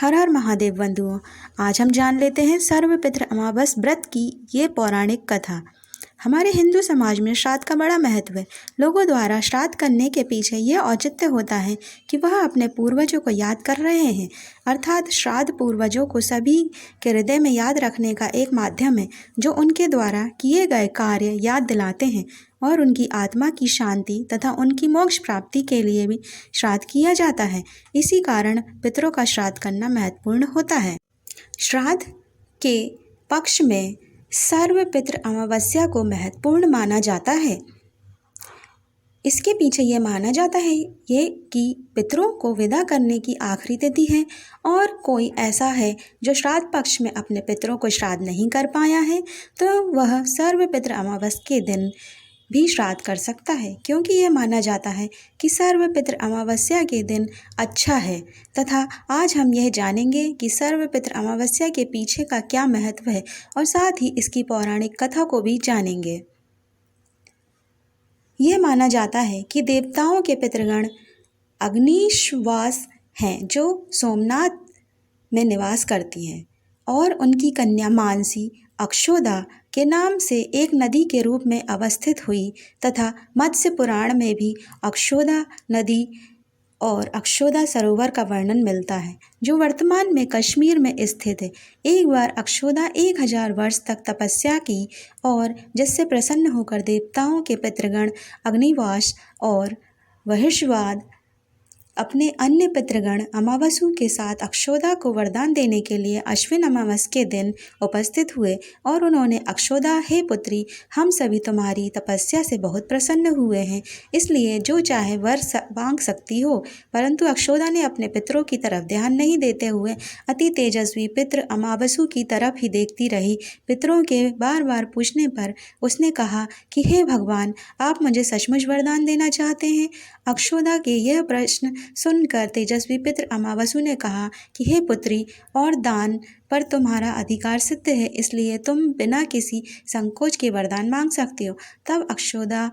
हर हर महादेव बंधुओं, आज हम जान लेते हैं सर्वपितृ अमावस व्रत की ये पौराणिक कथा। हमारे हिंदू समाज में श्राद्ध का बड़ा महत्व है। लोगों द्वारा श्राद्ध करने के पीछे ये औचित्य होता है कि वह अपने पूर्वजों को याद कर रहे हैं, अर्थात श्राद्ध पूर्वजों को सभी के हृदय में याद रखने का एक माध्यम है जो उनके द्वारा किए गए कार्य याद दिलाते हैं और उनकी आत्मा की शांति तथा उनकी मोक्ष प्राप्ति के लिए भी श्राद्ध किया जाता है। इसी कारण पितरों का श्राद्ध करना महत्वपूर्ण होता है। श्राद्ध के पक्ष में सर्वपितृ अमावस्या को महत्वपूर्ण माना जाता है। इसके पीछे ये माना जाता है ये कि पितरों को विदा करने की आखिरी तिथि है और कोई ऐसा है जो श्राद्ध पक्ष में अपने पितरों को श्राद्ध नहीं कर पाया है तो वह सर्वपितृ अमावस के दिन भी श्राद्ध कर सकता है, क्योंकि यह माना जाता है कि सर्वपितृ अमावस्या के दिन अच्छा है। तथा आज हम यह जानेंगे कि सर्वपितृ अमावस्या के पीछे का क्या महत्व है और साथ ही इसकी पौराणिक कथा को भी जानेंगे। यह माना जाता है कि देवताओं के पितृगण अग्निश्वास हैं जो सोमनाथ में निवास करती हैं और उनकी कन्या मानसी अक्षोदा के नाम से एक नदी के रूप में अवस्थित हुई तथा मत्स्य पुराण में भी अक्षोदा नदी और अक्षोदा सरोवर का वर्णन मिलता है जो वर्तमान में कश्मीर में स्थित है। एक बार अक्षोदा 1000 वर्ष तक तपस्या की और जिससे प्रसन्न होकर देवताओं के पितृगण अग्निवास और वहिष्वाद अपने अन्य पितृगण अमावसु के साथ अक्षोदा को वरदान देने के लिए अश्विन अमावस के दिन उपस्थित हुए और उन्होंने अक्षोदा, हे पुत्री, हम सभी तुम्हारी तपस्या से बहुत प्रसन्न हुए हैं, इसलिए जो चाहे वर मांग सकती हो। परंतु अक्षोदा ने अपने पितरों की तरफ ध्यान नहीं देते हुए अति तेजस्वी पितृ अमावसु की तरफ ही देखती रही। पितरों के बार बार पूछने पर उसने कहा कि हे भगवान, आप मुझे सचमुच वरदान देना चाहते हैं? अक्षोदा के यह प्रश्न सुनकर तेजस्वी पितृ अमावसु ने कहा कि हे पुत्री, और दान पर तुम्हारा अधिकार सिद्ध है, इसलिए तुम बिना किसी संकोच के वरदान मांग सकते हो। तब अक्षोदा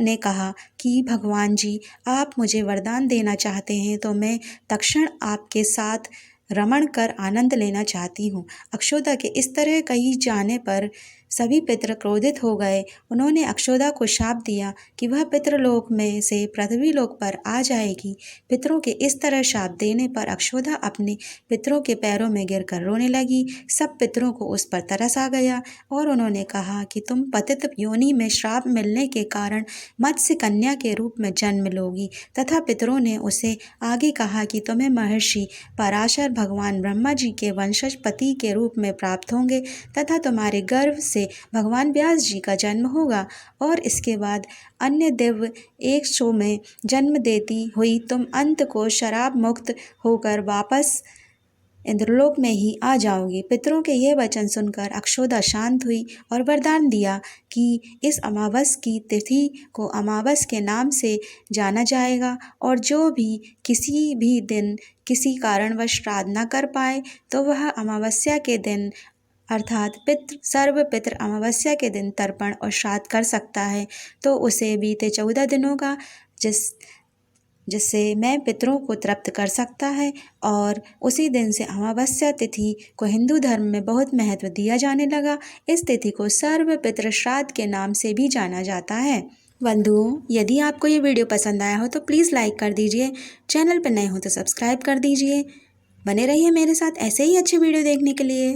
ने कहा कि भगवान जी, आप मुझे वरदान देना चाहते हैं तो मैं तत्क्षण आपके साथ रमण कर आनंद लेना चाहती हूँ। अक्षोदा के इस तरह कही जाने पर सभी पितर क्रोधित हो गए। उन्होंने अक्षोदा को शाप दिया कि वह पितृलोक में से पृथ्वी लोक पर आ जाएगी। पितरों के इस तरह शाप देने पर अक्षोदा अपने पितरों के पैरों में गिरकर रोने लगी। सब पितरों को उस पर तरस आ गया और उन्होंने कहा कि तुम पतित योनि में श्राप मिलने के कारण मत्स्य कन्या के रूप में जन्म लोगी। तथा पितरों ने उसे आगे कहा कि तुम्हें महर्षि पराशर भगवान ब्रह्मा जी के वंशज पति के रूप में प्राप्त होंगे तथा तुम्हारे गर्भ से भगवान व्यास जी का जन्म होगा और इसके बाद अन्य दिव्य 100 में जन्म देती हुई तुम अंत को शराब मुक्त होकर वापस इंद्रलोक में ही आ जाओगी। पितरों के ये वचन सुनकर अक्षोदा शांत हुई और वरदान दिया कि इस अमावस की तिथि को अमावस के नाम से जाना जाएगा और जो भी किसी भी दिन किसी कारणवश श्राद्ध न कर पाए तो वह अमावस्या के दिन अर्थात सर्वपितृ अमावस्या के दिन तर्पण और श्राद्ध कर सकता है। तो उसे बीते 14 दिनों का जिससे मैं पितरों को तृप्त कर सकता है और उसी दिन से अमावस्या तिथि को हिंदू धर्म में बहुत महत्व दिया जाने लगा। इस तिथि को सर्वपितृ श्राद्ध के नाम से भी जाना जाता है। बंधुओं, यदि आपको ये वीडियो पसंद आया हो तो प्लीज़ लाइक कर दीजिए, चैनल पर नए हो तो सब्सक्राइब कर दीजिए। बने रहिए मेरे साथ ऐसे ही अच्छे वीडियो देखने के लिए।